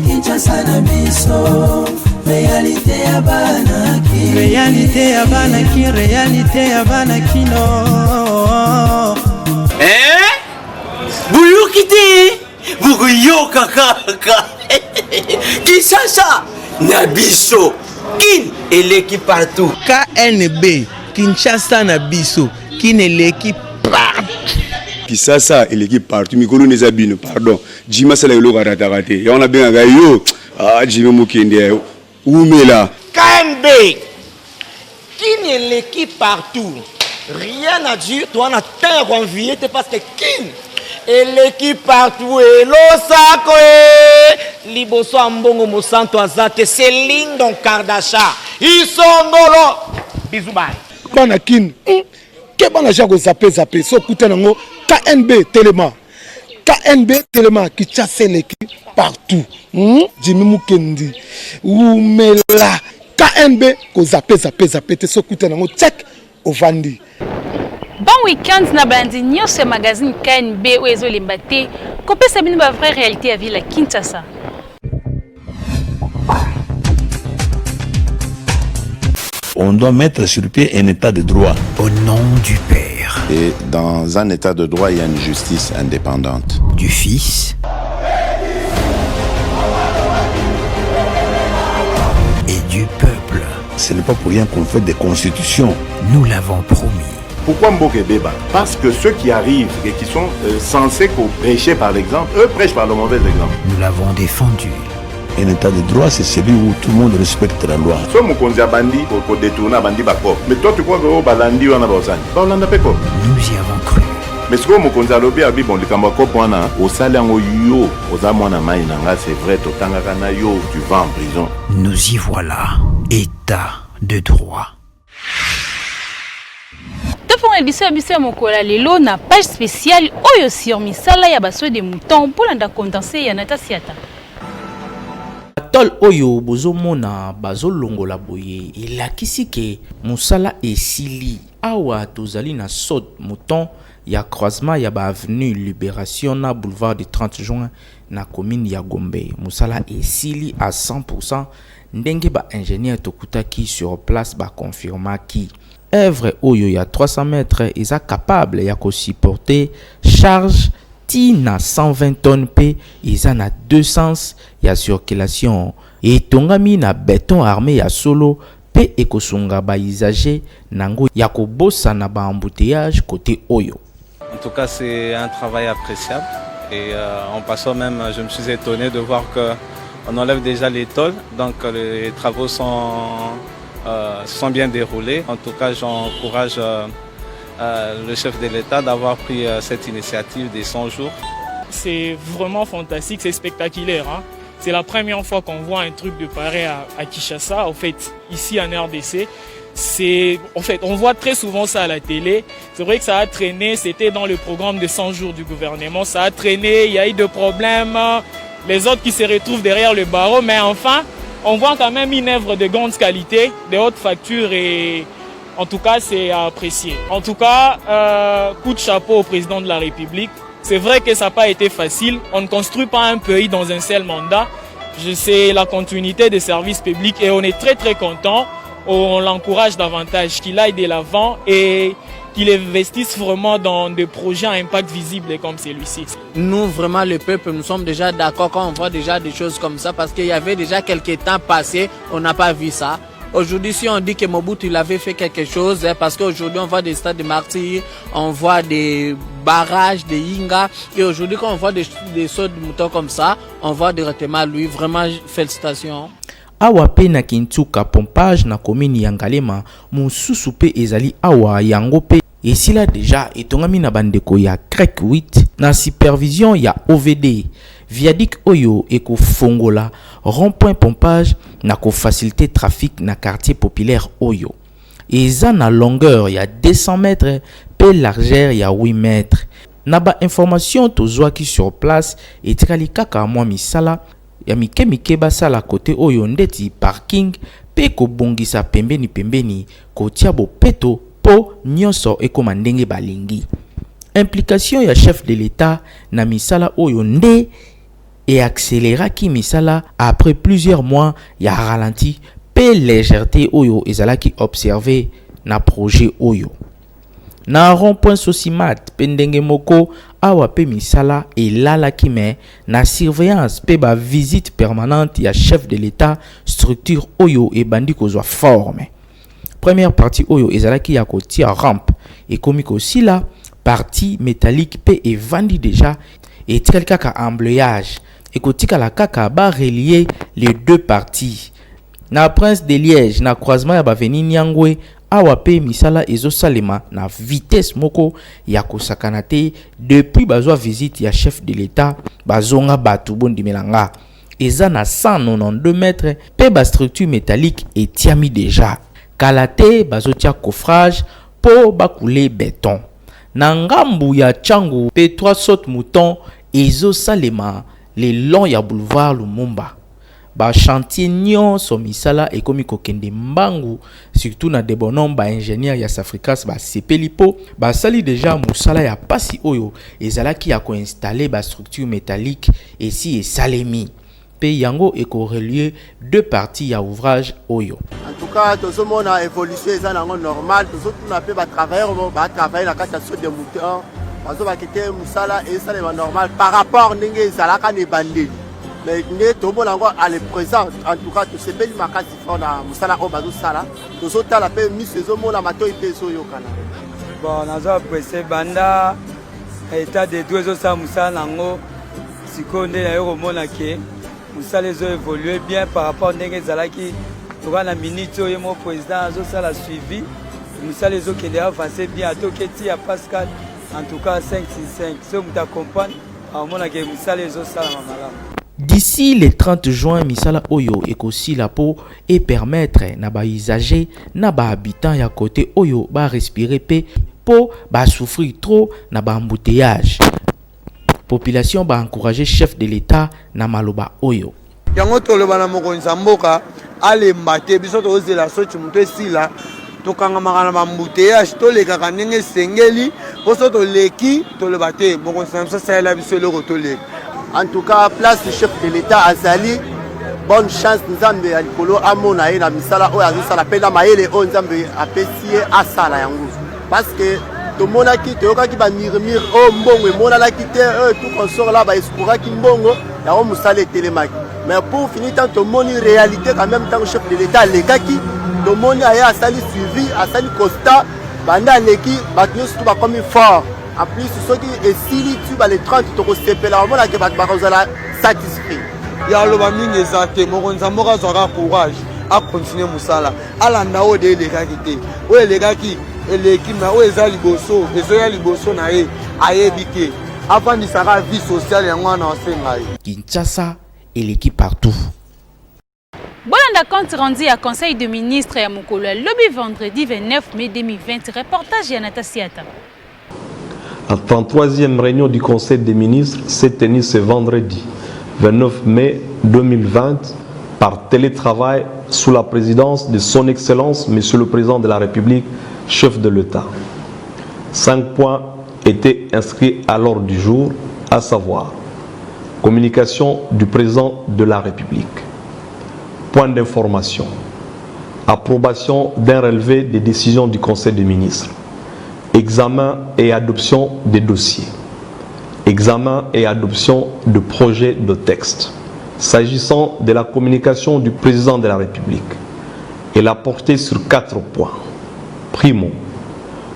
Kinshasa na biso réalité ya banaki réalité ya banaki réalité ya banaki no Buyukite bukuyoka kaka Kinshasa na biso kin eleki partout KNB Kinshasa na biso kin eleki partout Kinshasa eleki partout mikolo neza bino pardon Jima sala yolo karatakate ya on a bien yo Jima mukende umela KNB kin eleki partout rien à dire toi na terre envié parce que kin eleki partout et losako liboso ambongo mosanto azate Céline Don Kardasha isongolo bisous bye bana kin ke bana jako zape so kuta nango KNB TELEMA qui chasse l'équipe partout Jimmy Mukendi umela KNB ko zape te so kuta nango check ovandi. Bon week-end na bandi nyonso magazine KNB ou ezolimba te kopesa bino ba vraie réalité à ville à Kinshasa. On doit mettre sur pied un état de droit. Au nom du Père. Et dans un état de droit, il y a une justice indépendante. Du Fils. Et du peuple. Ce n'est pas pour rien qu'on fait des constitutions. Nous l'avons promis. Pourquoi Mboké débat? Parce que ceux qui arrivent et qui sont censés prêcher par l'exemple, eux prêchent par le mauvais exemple. Nous l'avons défendu. Un état de droit, c'est celui où tout le monde respecte la loi. Soit mon konzi bandi pour détourner bandi bako. Mais toi tu crois que au balandi on a besoin. Balanda peko. Nous y avons cru. Mais ce que mon konzi lobi abi bon le kambako poana au salango yo aux amona mainanga c'est vrai totanga kana yo tu vas en prison. Nous y voilà. État de droit. Pour l'édition de Mokola Lelo, na page spéciale Oyo sur Misala ya baso de mouton pour l'anda condenser ya nata siata. Tol Oyo bozo mona bazo longola boye elakisi ke musala esili awa tozali na sod mouton ya croisement ya ba avenue Libération na boulevard du 30 juin na commune ya Gombe. Musala esili à 100%. Ndenge ba ingénieur tokutaki sur place ba confirma ki œuvre oyo ya 300 mètres est capable ya ko supporter charge tina 120 tonnes p isa na 2 sens ya circulation et tongami na béton armé ya solo pe ekosunga ba usager nango ya ko bossa na ba embouteillage côté oyo. En tout cas, c'est un travail appréciable et en passant même, je me suis étonné de voir que on enlève déjà les tôles, donc les travaux sont bien déroulés. En tout cas, j'encourage le chef de l'État d'avoir pris cette initiative des 100 jours. C'est vraiment fantastique, c'est spectaculaire. Hein? C'est la première fois qu'on voit un truc de pareil à Kinshasa, en fait, ici en RDC. En fait, on voit très souvent ça à la télé. C'est vrai que ça a traîné, c'était dans le programme de 100 jours du gouvernement. Ça a traîné, il y a eu des problèmes. Les autres qui se retrouvent derrière le barreau, mais enfin, on voit quand même une œuvre de grande qualité, de haute facture et en tout cas, c'est à apprécier. En tout cas, coup de chapeau au président de la République. C'est vrai que ça n'a pas été facile. On ne construit pas un pays dans un seul mandat. C'est la continuité des services publics et on est très très content. On l'encourage davantage, qu'il aille de l'avant et qu'il investisse vraiment dans des projets à impact visible comme celui-ci. Nous, vraiment, le peuple, nous sommes déjà d'accord quand on voit déjà des choses comme ça parce qu'il y avait déjà quelques temps passés, on n'a pas vu ça. Aujourd'hui, si on dit que Mobutu il avait fait quelque chose, parce qu'aujourd'hui on voit des stades de martyrs, on voit des barrages, des Inga, et aujourd'hui quand on voit des sauts de moutons comme ça, on voit directement lui, vraiment félicitations. Awa pe na Kintuka pompage na commune ya Ngalema mususu pe ezali awa yango pe esila deja etongami na bandeko ya CREC 8 na supervision ya OVD viaduc oyo eko fongola rond-point pompage na ko faciliter trafic na quartier populaire oyo eza na longueur ya 200 mètres pe largeur ya 8 mètres na ba information tozwaki sur place etikali kaka mwa misala ya mike basala côté oyo ndeti parking pe kobongisa pembeni kotia bopeto po nyonso ekoma ndenge balingi. Implication ya chef de l'État na misala oyo nde et accéléraki misala après plusieurs mois ya ralenti pe légèreté oyo ezalaki observé na projet oyo. Na rond-point Sosimat pendenge moko awa pe misala elalaki me na surveillance pe ba visite permanente ya chef de l'État structure oyo ebandi kozwa forme. Première partie oyo ezalaki ya kotia rampe ekomi kosila partie métallique pe evandi déjà et kaka embrayage ekotika la kaka ba relier les deux parties. Na Prince de Liège na croisement ya baveni Nyangwe awa pe misala ezo salema na vitesse moko ya kosakana te depuis bazwa visite ya chef de l'État bazonga batu bondimelanga eza na 192 mètres pe ba structure métallique etiami déjà kalate bazotia coffrage po bakule béton na ngambu ya Tchangu pe 3 sautes mouton ezo salema le long ya boulevard Lumumba. Ba chantier nyonso misala ekomi kokende mbangu surtout na debonom ba ingénieur ya Safricas ba sepelipo ba sali déjà musala ya pasi oyo ezalaki ya koinstaller ba structure métallique et salemi pe yango eko relier deux parties ya ouvrage oyo. En tout cas tout monde a évolué ça nango normal tout on a fait ba travailler la cassation de moutons bazo ba kete musala et ça est normal par rapport ndenge ezalaka ne bandeli. Mais tout le monde à le présent, en tout cas, tout ce bel makasi font na musala o bazo sala, tout ça ta la paix mis ces hommes la mato ite so yokana. Bon, nazo apprécier banda état de deux autres musala nango sikonde na yo mona ke musala zo évoluer bien par rapport ndenge zalaki to na minute yo mo président azo sala suivi musala zo kende avancer bien atoketi ya Pascal en tout cas 565 so muta comprendre mona ke musala zo sala mamala. D'ici le 30 juin, misala oyo ekosi la po et permettre na ba usager na ba habitant ya côté oyo ba respirer pe po ba souffrir trop na ba embouteillage. Population ba encourager chef de l'État na maloba oyo. Yango toloba na mokonzi mboka ale mbate biso to zela sochi muto esila to kanga makana ba embouteillage to leka kanenge sengeli poso to leki to le bate mokonzi msa sala biso le rotole. En tout cas, place du chef de l'État Azali, bonne chance Nzambe ya likolo amona ye na misala oyo azosala pe na mayele oyo Nzambe apesi ye asala yango. Parce que tomonaki toyokaki ba murmure oyo mbongo emonanaki te oyo tout consort là ba escouraki mbongo yango mosala etelemaki. Mais pour finir tant tomoni réalité quand même tant chef de l'État lekaki tomoni aye asali suivi asali constat banda leki bato nyonso bakomi fort. En plus, ceux qui esili tu vas les 30 to sepela on a que bakozala satisfait. Ya lo ba mingi ezate mokonza moka zwa courage à continuer musala. Ala ndao de lekaki te. O lekaki eleki na o ezali boso, ezoya liboso na ye ayebike. Avant de sara vie sociale yango na osenga. Kinshasa eleki partout. Bolanda compte rendu à Conseil de ministres à Mokolo lobby vendredi 29 mai 2020 reportage Yanata Siata. La 33e réunion du Conseil des ministres s'est tenue ce vendredi 29 mai 2020 par télétravail sous la présidence de Son Excellence Monsieur le Président de la République, chef de l'État. 5 points étaient inscrits à l'ordre du jour, à savoir communication du Président de la République, point d'information, approbation d'un relevé des décisions du Conseil des ministres, examen et adoption des dossiers, examen et adoption de projets de texte. S'agissant de la communication du président de la République, elle a porté sur 4 points. Primo,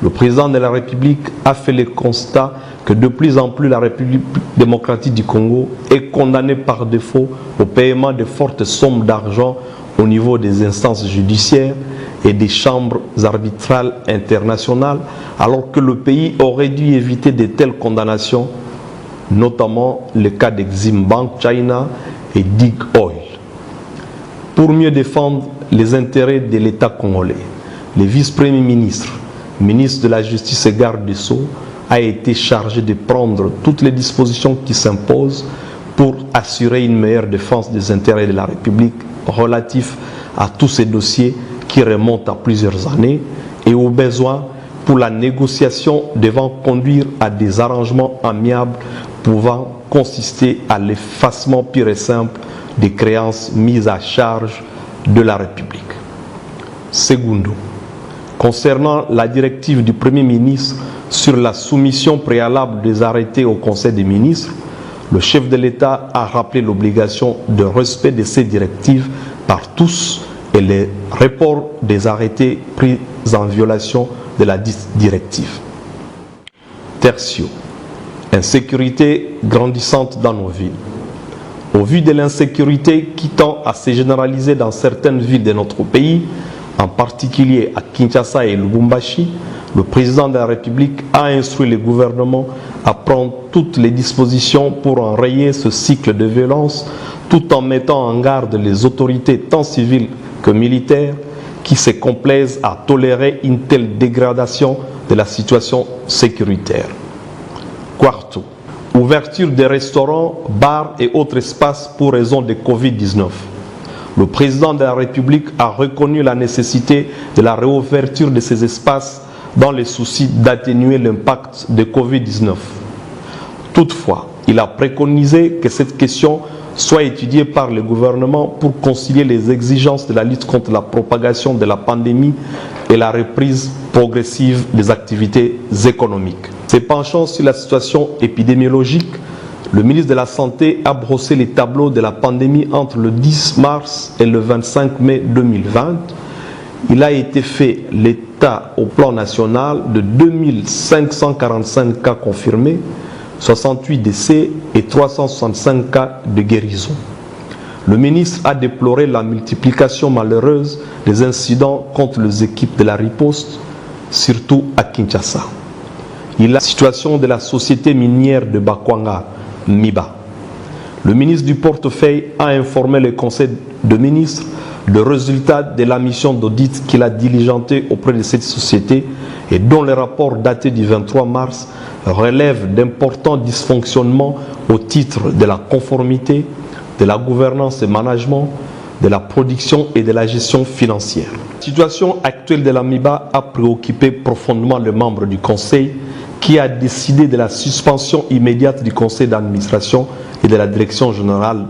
le président de la République a fait le constat que de plus en plus la République démocratique du Congo est condamnée par défaut au paiement de fortes sommes d'argent au niveau des instances judiciaires et des chambres arbitrales internationales, alors que le pays aurait dû éviter de telles condamnations, notamment le cas d'Exim Bank China et Dig Oil. Pour mieux défendre les intérêts de l'État congolais, le vice-premier ministre, ministre de la Justice et garde des Sceaux, a été chargé de prendre toutes les dispositions qui s'imposent pour assurer une meilleure défense des intérêts de la République relatifs à tous ces dossiers qui remontent à plusieurs années et au besoin pour la négociation devant conduire à des arrangements amiables pouvant consister à l'effacement pur et simple des créances mises à charge de la République. Secondo, concernant la directive du Premier ministre sur la soumission préalable des arrêtés au Conseil des ministres, le chef de l'État a rappelé l'obligation de respect de ces directives par tous et le report des arrêtés pris en violation de la directive. Tertio, insécurité grandissante dans nos villes. Au vu de l'insécurité qui tend à se généraliser dans certaines villes de notre pays, en particulier à Kinshasa et Lubumbashi, le président de la République a instruit le gouvernement à prendre toutes les dispositions pour enrayer ce cycle de violence, tout en mettant en garde les autorités tant civiles que militaires qui se complaisent à tolérer une telle dégradation de la situation sécuritaire. Quarto, ouverture des restaurants, bars et autres espaces pour raison de Covid-19. Le président de la République a reconnu la nécessité de la réouverture de ces espaces dans le souci d'atténuer l'impact de Covid-19. Toutefois, il a préconisé que cette question soit étudiée par le gouvernement pour concilier les exigences de la lutte contre la propagation de la pandémie et la reprise progressive des activités économiques. Se penchant sur la situation épidémiologique, le ministre de la Santé a brossé les tableaux de la pandémie entre le 10 mars et le 25 mai 2020. Il a été fait l'état au plan national de 2545 cas confirmés, 68 décès et 365 cas de guérison. Le ministre a déploré la multiplication malheureuse des incidents contre les équipes de la riposte, surtout à Kinshasa. La situation de la société minière de Bakwanga, MIBA. Le ministre du portefeuille a informé le Conseil de ministres le résultat de la mission d'audit qu'il a diligentée auprès de cette société et dont le rapport daté du 23 mars relève d'importants dysfonctionnements au titre de la conformité, de la gouvernance et management, de la production et de la gestion financière. La situation actuelle de la MIBA a préoccupé profondément les membres du Conseil qui a décidé de la suspension immédiate du Conseil d'administration et de la direction générale,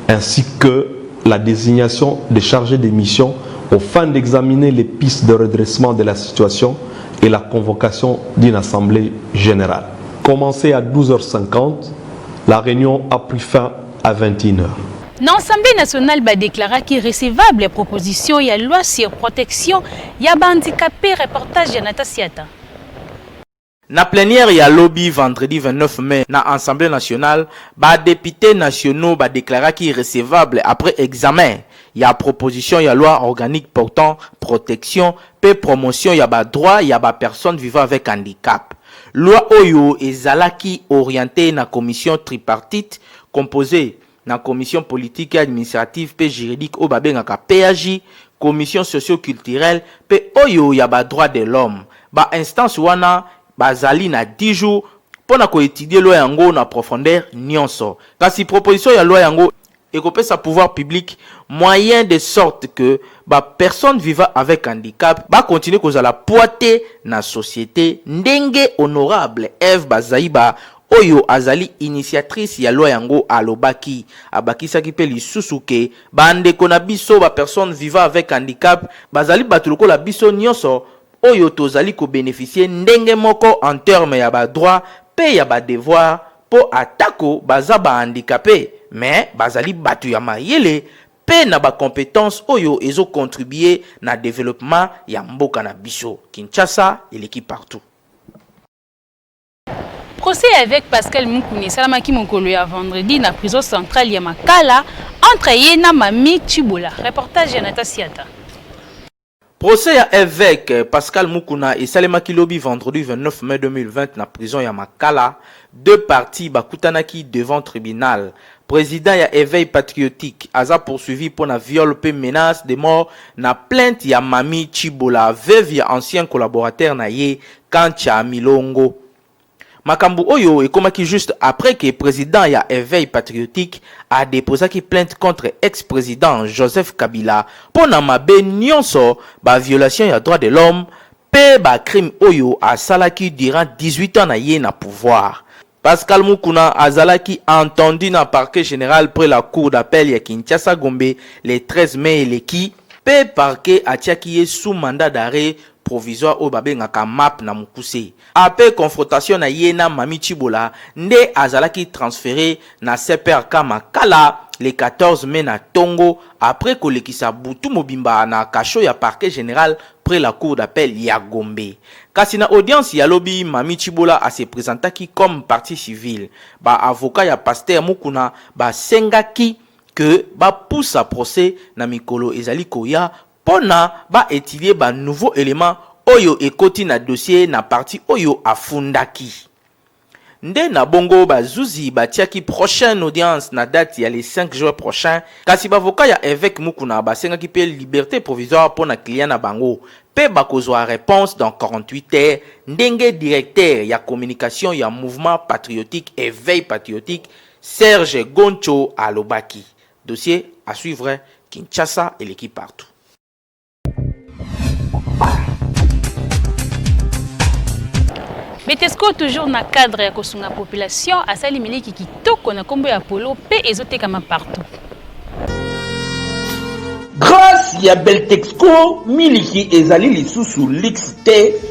ainsi que la désignation des chargés de mission aux fins d'examiner les pistes de redressement de la situation et la convocation d'une assemblée générale. Commencée à 12h50, la réunion a pris fin à 21h. L'Assemblée nationale a déclaré qu'il recevable la proposition de la loi sur protection des handicapés. Reportage de Nata Siata. Na plénière ya lobby vendredi 29 mai na Assemblée nationale, ba députés nationaux ba déclaré qu'il est recevable après examen. Il y a proposition ya loi organique portant protection et promotion ya ba droit ya ba personnes vivant avec handicap. Loi Oyo ezalaki orientée na commission tripartite composée na commission politique et administrative et juridique au babengaka PAJ, commission socio-culturelle pe Oyo ya ba droit de l'homme. Ba instance wana bazali na 10 jours pour étudier loi yango na profondeur nyonso. Kasi proposition ya loi yango ekopesa pouvoir public moyen de sorte que ba personne vivant avec handicap ba continuer kozala poité na société ndenge honorable Eve Bazaiba oyo azali initiatrice ya loi yango alobaki abakisaki pe lisusu ke bandeko na biso ba personne vivant avec handicap bazali batuluko la biso nyonso oyo tozali ko bénéficier ndenge moko en terme ya ba droit pe ya ba devoir po atako baza ba handicapé mais bazali batu ya mayele pe na ba compétence oyo ezo contribuer na développement ya mboka na biso. Kinshasa et l'équipe partout. Procès avec Pascal Moukouni salamaki mokolo ya vendredi na prison centrale ya Makala entre ye na Mami Chibola. Reportage ya Nata Siata. Procès à évêque Pascal Moukouna et Salema Kilobi vendredi 29 mai 2020 na prison ya Makala. Deux parties bakutanaki devant tribunal. Président ya éveil patriotique aza poursuivi pour na viol pe menace de mort na plainte ya Mami Chibola, veuve ya ancien collaborateur na ye Kancha Milongo. Makambu oyo ekomaki juste après que président ya éveil patriotique a déposé une plainte contre ex-président Joseph Kabila pour na mabe nyonso ba violation ya droit de l'homme pe ba crime oyo a salaki durant 18 ans na ye na pouvoir. Pascal Mukuna azalaki entendu na parquet général près la cour d'appel ya Kinshasa Gombe le 13 mai eleki pe parquet atiaki ye sous mandat d'arrêt provisoire au babengaka map na mukuse. Après confrontation na yena Mami Chibola, nde azalaki transféré na CPRK Makala le 14 mai na Tongo après kolekisa butu mobimba na kasho ya parquet général près la cour d'appel ya Gombe. Kasi na audience ya lobi Mami Chibola a se présentaki comme partie civile. Ba avocat ya Pasteur Mukuna ba sengaki que ba pousse à procès na mikolo ezali koya pona ba étudier ba nouveau élément oyo ekoti na dossier na parti oyo afundaki. Nde na bongo ba zuzi batiaki prochaine audience na date ya le 5 juin prochain kasi bavoka ya évêque Mukuna basengaki pe liberté provisoire pona client na bango pe bakozwa réponse dans 48 heures ndenge directeur ya communication ya mouvement patriotique éveil patriotique Serge Goncho alobaki. Dossier à suivre Kinshasa et l'équipe partout. Betesco toujours na cadre ya kosunga population asali miliki kitoko na kombo ya polo pe ezotekama partout. Grâce ya Beltexco miliki ezali lisusu l'XT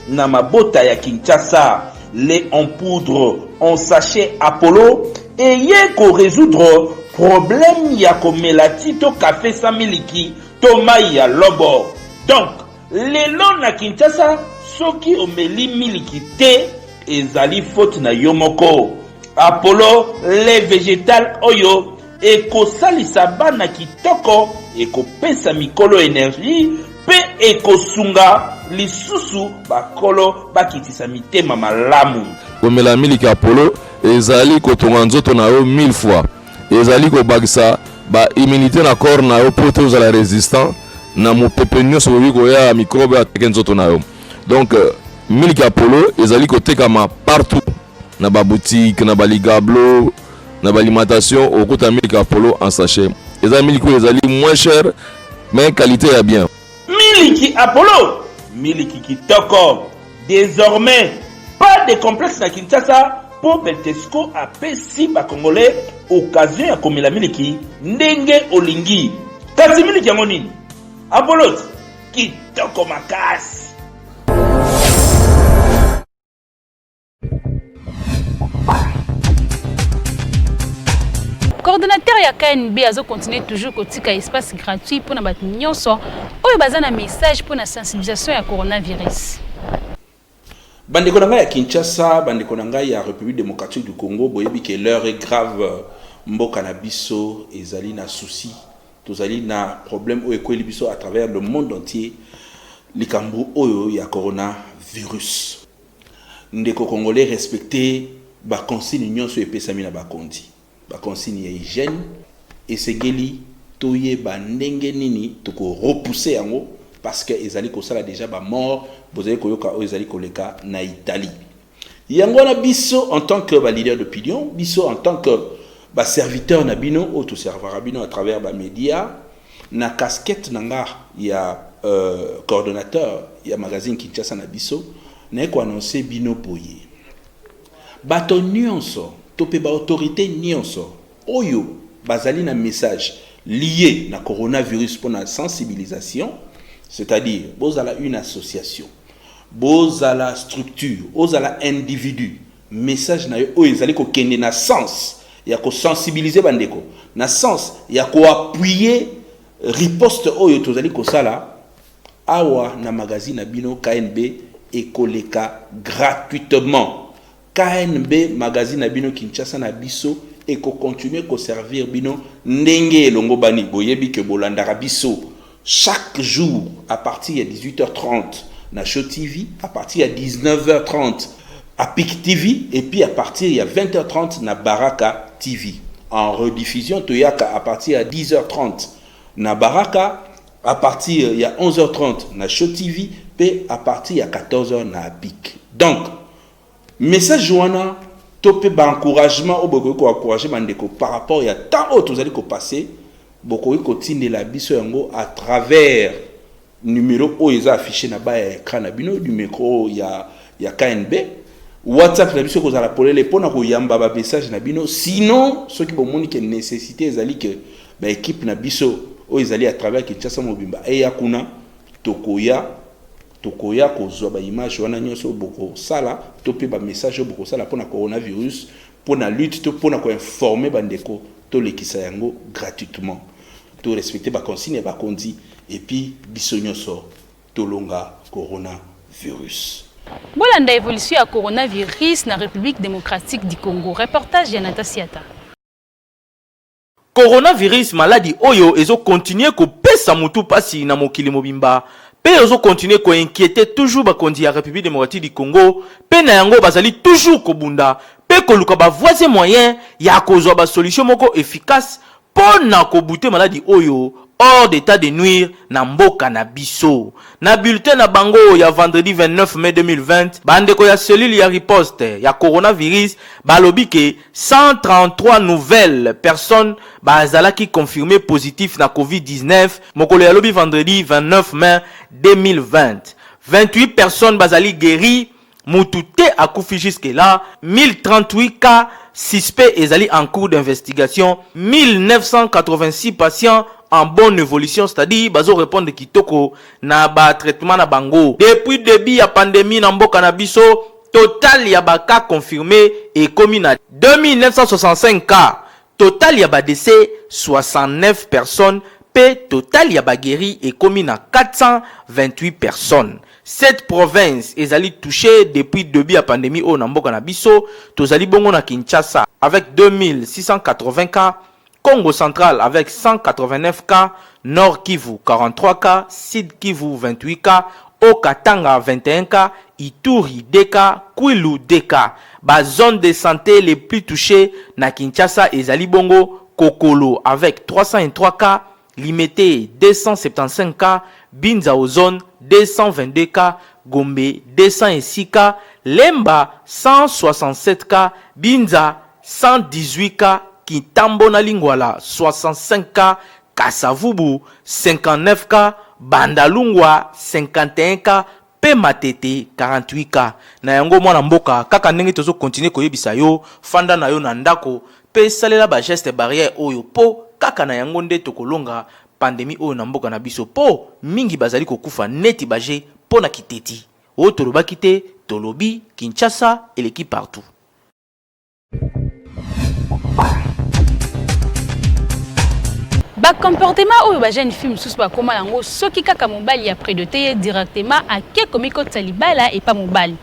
na mabota ya Kinshasa, lait en poudre en sachet Apollo et yeko résoudre problème ya komela tito café sa miliki tomai ya lobo. Donc lelo na Kinshasa soki omeli miliki te ezali faute na yomoko. Apollo lait végétal oyo ekosalisa bana kitoko ekopesa mikolo énergie pe ekosunga lisusu bakolo bakitisa mitema malamu. Komela miliki Apollo ezali kotonga nzoto na yo 1000 fois. Ezali kobakisa ba immunité na corps na yo po tozala résistant na mopepe nyonso oyo ya microbe atake nzoto na yo. Donc miliki Apollo ezali kotekama partout na ba boutique na ba ligablo na ba alimentation okuta miliki Apollo en sachet. Ezali miliki ezali moins cher mais qualité ya bien. Miliki Apollo, miliki kitoko. Désormais pas de complexe na Kinshasa pour Beltesco apesi ba Congolais occasion ya komela miliki ndenge olingi. Kasi miliki yango nini? Apollo kitoko makasi. Coordonnateur ya KNB azo continuer toujours kotika espace gratuit pour na bat nyonso oyo bazana message pour na sensibilisation ya coronavirus. Bandeko nanga ya Kinshasa, bandeko nanga ya République démocratique du Congo, boyebi que l'heure est grave. Mboka na biso ezali na souci, tozali na problème oyo ekweli biso à travers le monde entier. Likambo oyo ya coronavirus. Ndeko congolais respecter ba consigne nyonso epesami na bakondi. Ba consigne ya hygiène esengeli toyeba ndenge nini toko repousser yango parce que ezali kosala déjà ba mort bozali koyoka o ezali koleka na Italie. Yango na biso en tant que ba leader d'opinion, biso en tant que ba serviteur na bino ou tout serveur bino à travers ba média na casquette nanga ya coordonnateur ya magazine Kinshasa na biso na ko annoncer bino boye. Bato nyonso topé ba autorité nyonso oyo bazali na message lié na coronavirus pour la sensibilisation, c'est-à-dire bozala une association, bozala structure, bozala individu, message na yo oyo ezali ko kende na sens ya ko sensibiliser bandeko, na sens ya ko appuyer riposte oyo tozali ko sala awa na magazine na bino KNB ekoleka gratuitement. KNB magazine na bino Kinshasa na biso et ko continuer ko servir bino ndenge elongo bani boyebi ke bolandaka biso chaque jour à partir de 18h30 na Show TV, à partir de 19h30 à PIC TV et puis à partir de 20h30 na Baraka TV. En rediffusion toyaka à partir de 10h30 na Baraka, à partir de 11h30 na Show TV et à partir de 14h na PIC. Donc message Joana topé encouragement au beaucoup ko encourager bandeko par rapport ya tant autres vous allez ko passer beaucoup ko tinde la biso yango à travers numéro o ils affiché na ba écran na bino numéro ya KNB WhatsApp na biso ko za la polele pona ko yamba ba message na bino sinon ceux qui bomoni que nécessité ezali que ba équipe na biso o ils à travers Kinshasa Mobimba et yakuna tokoya kozwa ba image wana nyonso boko sala topé ba message boko sala pona coronavirus pona lutte to pona ko informer bandeko to lekisa yango gratuitement to respecter ba consigne ba kondi et puis biso nyonso to longa coronavirus. Bolanda évolution ya coronavirus na République démocratique du Congo. Reportage de Natasiata. Coronavirus maladie oyo ezo continuer ko pesa mutu pasi na mokili mobimba. Pe ezo continuer ko inquiéter toujours bakondi ya République démocratique du Congo. Pe na yango bazali toujours ko bunda. Pe ko luka ba voisin moyen ya kozwa ba solution moko efficace pona ko buter maladie oyo hors d'état de nuire na mboka na biso. Na bulletin na bango ya vendredi 29 mai 2020, bandeko ya cellule ya riposte ya coronavirus balobi ke 133 nouvelles personnes bazalaki confirmées positif na COVID-19 mokolo ya lobi vendredi 29 mai 2020. 28 personnes bazali guéries, mutute akufi jusque là, 1038 cas suspects ezali en cours d'investigation, 1986 patients en bonne évolution, c'est-à-dire bazo répondre kitoko na ba traitement na bango. Depuis début ya pandémie na mboka na biso, total ya ba cas confirmés et commis na 2965 cas. Total ya ba décès 69 personnes, pe total ya ba guéri et commis na 428 personnes. Cette province ezali touchée depuis début ya pandémie au na mboka na biso, tozali bongo na Kinshasa avec 2680 cas. Congo central avec 189 cas, Nord Kivu 43 cas, Sud Kivu 28 cas, Okatanga 21 cas, Ituri 2 cas, Kwilu 2 cas. Ba zone de santé les plus touchées na Kinshasa et Zalibongo, Kokolo avec 303 cas, Limete 275 cas, Binza Ozone 222 cas, Gombe 206 cas, Lemba 167 cas, Binza 118 cas, Kitambo na Lingwala 65 cas, Kasavubu 59 cas, Bandalungwa 51 cas, Pematete 48 cas. Na yango mwana mboka kaka ndenge tozo continuer koyebisa yo fanda na yo na ndako pe salela ba geste barrière oyo po kaka na yango nde tokolonga pandémie oyo na mboka na biso po mingi bazali kokufa neti baje po na kiteti. O tolobaki te tolobi Kinshasa et l'équipe partout. Ba comportement oyo ba jeune fille mususu ba koma yango soki kaka mobali après de te directement à keko miko talibala et pas mobali.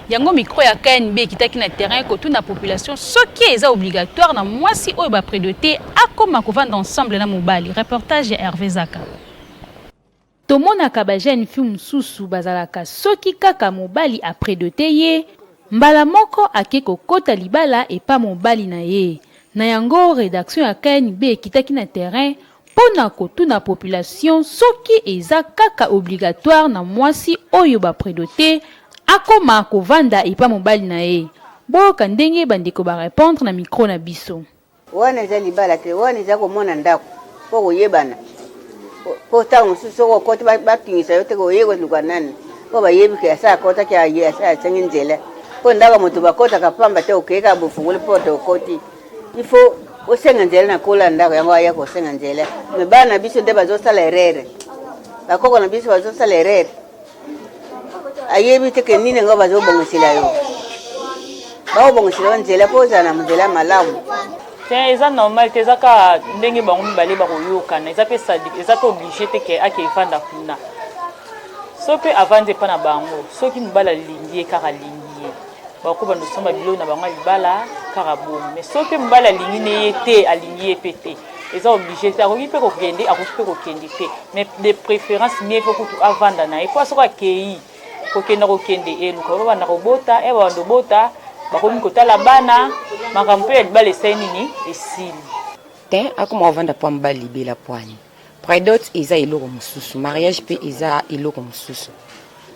Yango micro ya KNB kitaki na terrain ko tuna population soki eza obligatoire na mwasi oyo ba après de te akoma ko vendre ensemble na mobali. Reportage ya Hervé Zaka. Tomonaka ba jeune fille mususu bazalaka soki kaka mobali après de te ye mbala moko akeko kota libala et pas mobali na ye. Na yango rédaction ya KNB kitaki na terrain pona kotuna population soki eza kaka obligatoire na mwasi oyo ba prédoté akoma ko vanda et pas mobali na ye. Boka ndenge bandeko ba répondre na micro na biso. Wana za libala te wana za ko mona ndako po koyebana. Po ta mususu ko koti ba tingisa yote ko yego lukanani. Po ba yebi ke asa kota ke aye asa tsengenzela. Po ndaka mutu bakota kapamba te okeka bufungule po to koti. Il faut osengenzela na kola ndako yango aya ko sengenzela. Me bana biso nde bazosala erreur. Bakoko na biso bazosala erreur. Ayebi te ke nini ngo bazobongosila yo. Baobongosila nzela po za na mzela malamu. Eza normal te ezaka ndenge bango mibale bakoyokana eza pe sadik eza pe obligé te ke ake ifanda kuna so pe avande pa na bango soki mibala alingi kaka alingi bakoba nosomba bilo na bango libala kaka bomo mais so pe mibala alingi ne ye te alingi ye pe te eza obligé te akoki pe kokende akoki pe kokende te mais de préférence mie fo kutu avanda na ye po asoka akei kokenda kokende eluka babanda kobota babanda bota bakomi kotala bana makambo ya libala esai nini esili te akoma ovanda po mbala libela poani prédote eza eloko mosusu mariage pe eza eloko mosusu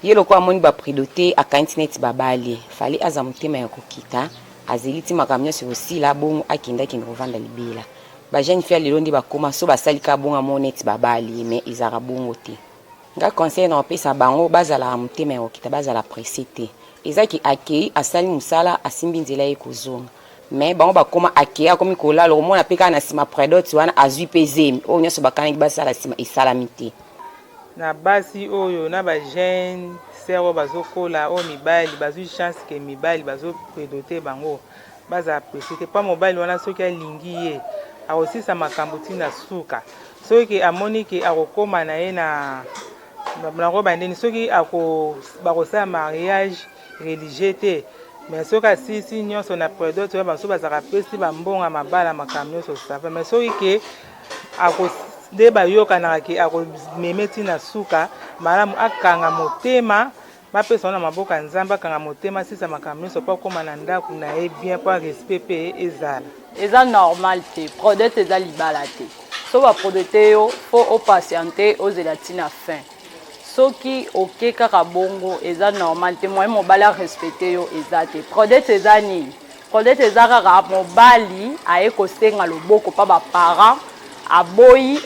ye loko amoni bapredote akanti neti babali fali aza motema ya kokita azeli ti makambo nyonso kosila bongo akendaki kovanda libela bajeune fille lelo nde bakoma so basalika bongo amo neti babali me ezalaka bongo te nga conseil na opesa bango bazala motema ya kokita bazala presse te ezaki akei asali mosala asimbi nzela ye kozonga me bango bakoma akei akomi kolala omona mpe kaka na nsima predoti wana azwi mpe zemi oyo nyonso bakanaki basala nsima esalami te na basi oyo na bajeune sere oyo bazokola oyo mibali bazwi chance ke mibali bazopredote bango bazala presse te mpo mobali wana soki alingi ye akosisa makambo ntina suka soki amoni ke akokóma na ye na bango bandeni soki bakosala mariage religieux te mais soki asisi nyonso na predote oyo baso bazalaka pesi bambonga mabala makambo nyonso safa mais soki ke nde bayokanaka ke akomeme ntina suka malamu akanga motema bapesa na maboko ya nzambe akanga motema asisa makambo nyonso mpo akóma na ndako na ye bien mpo respect mpe ezala eza normal te prodete eza libala te so baprodete yo fo opatiente ozela ntina fin soki oke kaka bongo eza normal te moye mobali arespecte yo eza te prodete eza nini prodete eza kaka mobali aye kosenga loboko mpa baparent aboyi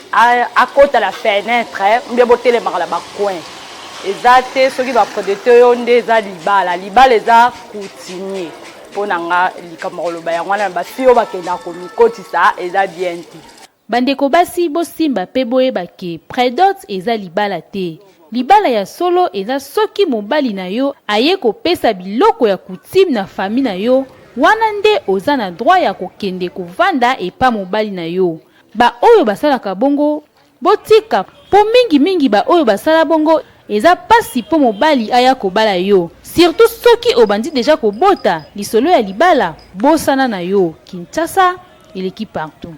akota la fenêtre mbe botelemaka na bacoin eza te soki baprodete yo nde eza libala libala eza coutumier mpo na nga likambo koloba yango wana basi oyo bakendaka komikotisa eza bien te bandeko basi bosimba mpe boyeba ke predote eza libala te libala ya solo eza soki mobali na yo aye kopesa biloko ya kutime na fami na yo wana nde oza na droit ya kokende kovanda epa mobali na yo baoyo basalaka bongo botika mpo mingimingi baoyo basala bongo eza pasi mpo mobali aya kobala yo surtout soki obandi deja kobota lisolo ya libala bosana na yo Kinshasa eleki partout.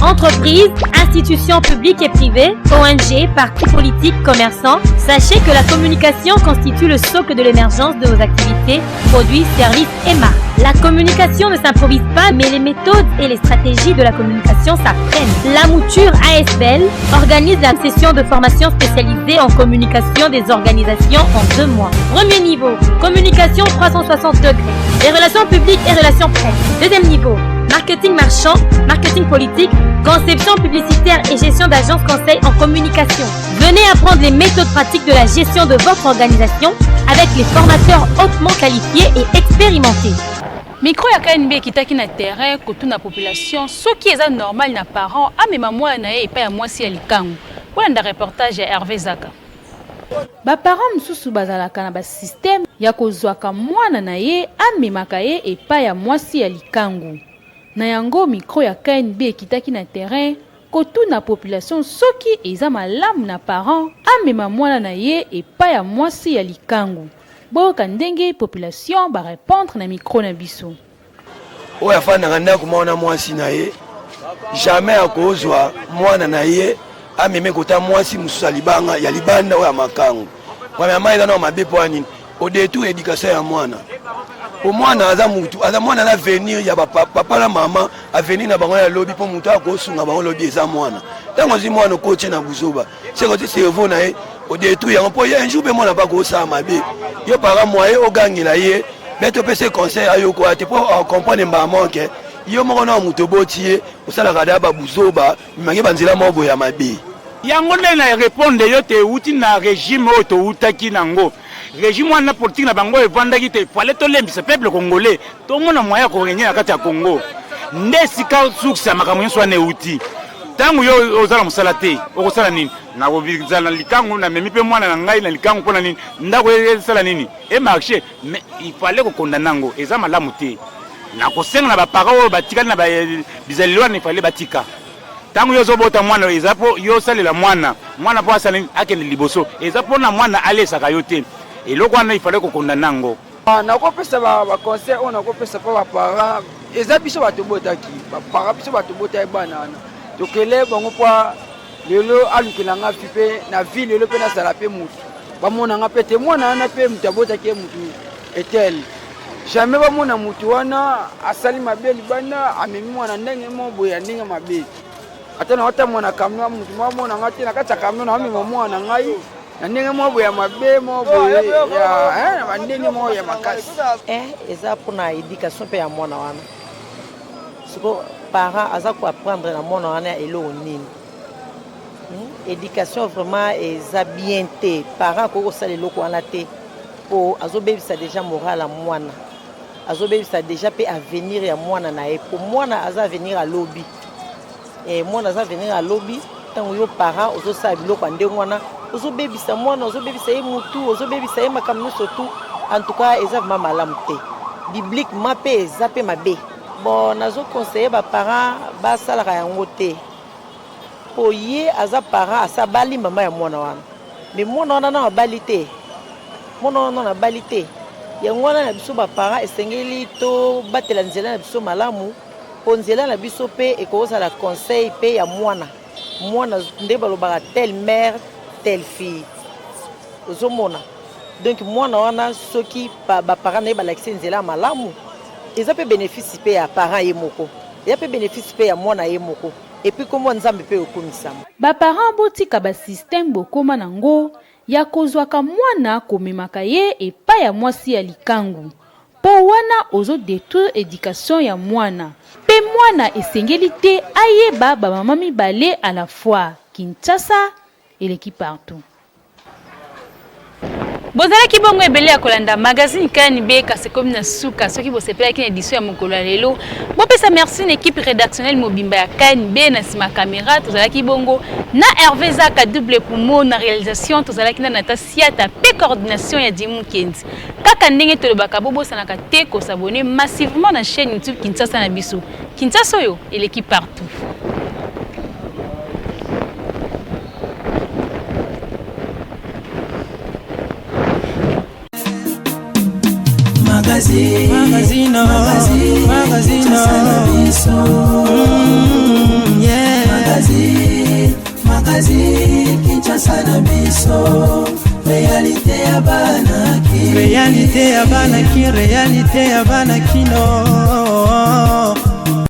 Entreprises, institutions publiques et privées, ONG, partis politiques, commerçants, sachez que la communication constitue le socle de l'émergence de vos activités, produits, services et marques. La communication ne s'improvise pas, mais les méthodes et les stratégies de la communication s'apprennent. La Mouture ASBL organise la session de formation spécialisée en communication des organisations en 2 mois. Premier niveau, communication 360 degrés, les relations publiques et relations presse. Deuxième niveau, marketing marchand, marketing politique, conception publicitaire et gestion d'agence conseil en communication. Venez apprendre les méthodes pratiques de la gestion de votre organisation avec les formateurs hautement qualifiés et expérimentés. Micro ya KNB kitaki na terrain kotuna population soki eza normal na parent amema mwana na ye epa ya mwasi ya likangu. Wanda reportage ya Hervé Zaka. Ba parent mususu bazalaka na ba système ya kozwaka mwana na ye amemaka ye epa ya mwasi ya likangu. Na yango micro ya KNB kitaki na terrain kotuna population soki eza malamu na parent amema mwana na ye epa ya mwasi ya likangu. Boka ndenge population ba répondre na micro na biso. Oya fana ndako mwana mwasi na ye jamais akozwa mwana na ye ameme kota mwasi mususa libanga ya libanda oya makangu. Kwa mama eza na mabepo ani au détour éducation ya mwana. Au mwana aza mutu aza mwana na venir ya papa na mama avenir na bango ya lobby po mutu akosunga bango lobby eza mwana. Tango zi mwana coach na buzoba. C'est que cerveau na ye au détour ya po ya un jour be mwana ba ko sa mabe. Yo para moyen o gangela ye beto pese conseil ayo ko ate po comprendre mbama ke yo moko na mutu botie osala kada ba buzoba mange banzela mobo ya mabe. Yango na répondre yo te uti na régime auto utaki nango. Régime wana politique na bango evandaki te fallait to lembisa peuple congolais to mona moya ko renye na kati ya Congo nde sika suksa makambo nyonso ane uti tangu yo ozala musala te okosala nini na kobizala likangu na memi pe mwana na ngai na likangu pona nini ndako esala nini e marché mais il fallait ko condamner ngo eza malamu te na kosenga na ba parents batikali na ba bizalilwa ne fallait batika tangu yo zobota mwana ezapo yo salela mwana po asala nini akende liboso ezapo na mwana alesaka yo te eloko wana ifale kokondana ngo nakopesa baconseil oyo nakopesa mpo baparent eza biso bato botaki baparent biso bato botaki bana wana tokele bango mpo lelo alukelanga fi mpe na vie lelo mpe nasala mpe motu bamonanga mpe te mwana wana mpe moto abotaki ye motu etel jamais bamona motu wana asali mabe libanda amemi mwana ndenge mo boye ya ndenge mabe ata na wata mwana camion mutu mwana ngati na kata camion na mimi mwana ngai na ndenge mo ya mabe mo ya bandenge mo ya makasi eza pour na éducation pe ya mwana wana siko parents aza ko apprendre na mwana wana elo nini éducation vraiment eza bien te parents ko sala eloko wana te po azobebisa déjà moral ya mwana azobebisa déjà pe avenir ya mwana na ye po mwana aza avenir à lobby mwana aza avenir à lobby tango yo parents ozosala biloko ndenge wana ozobebisa mwana ozobebisa ye mutu ozobebisa ye makambo nyonso tu en tout cas eza vraiment malamu te bibliquement pe eza pe mabe bon nazoconseille baparents basalaka yango te po ye aza parent asabali mama ya mwana wana mais mwana wana na abali te mwana wana na abali te yango wana na biso baparent esengeli to batela nzela na biso malamu po nzela na biso pe ekozala conseil pe ya mwana nde balobaka telle mère telle fille ozomona donc mwana wana soki baparent na ye balakisi nzela ya malamu eza pe bénéfice pe ya parent ye moko eza pe bénéfice pe ya mwana ye moko epuis komo nzambe pe okomisama baparent botika basysteme bokoma nango ya kozwaka mwana komemaka ye epai ya mwasi ya likangu po wana ozodétruire éducation ya mwana pe mwana esengeli te ayeba bamama mibale à la fois. Kinshasa eleki partout. Bozalaki bongo ebele ya kolanda magazine kani beka se comme na suka soki bosepela ki édition ya mokolo lelo bopesa merci na équipe rédactionnelle mobimba ya kani be na sima caméra tozalaki bongo na Hervé Zaka double poumon na réalisation tozalaki na Nata Siata pe coordination ya Dimu Kenzi kaka ndenge tolobaka bobosanaka te ko s'abonner massivement na chaîne YouTube Kinshasa na biso Kinshasa yo eleki partout. Magazine Kinshasa na biso réalité ya banaki réalité ya banaki kino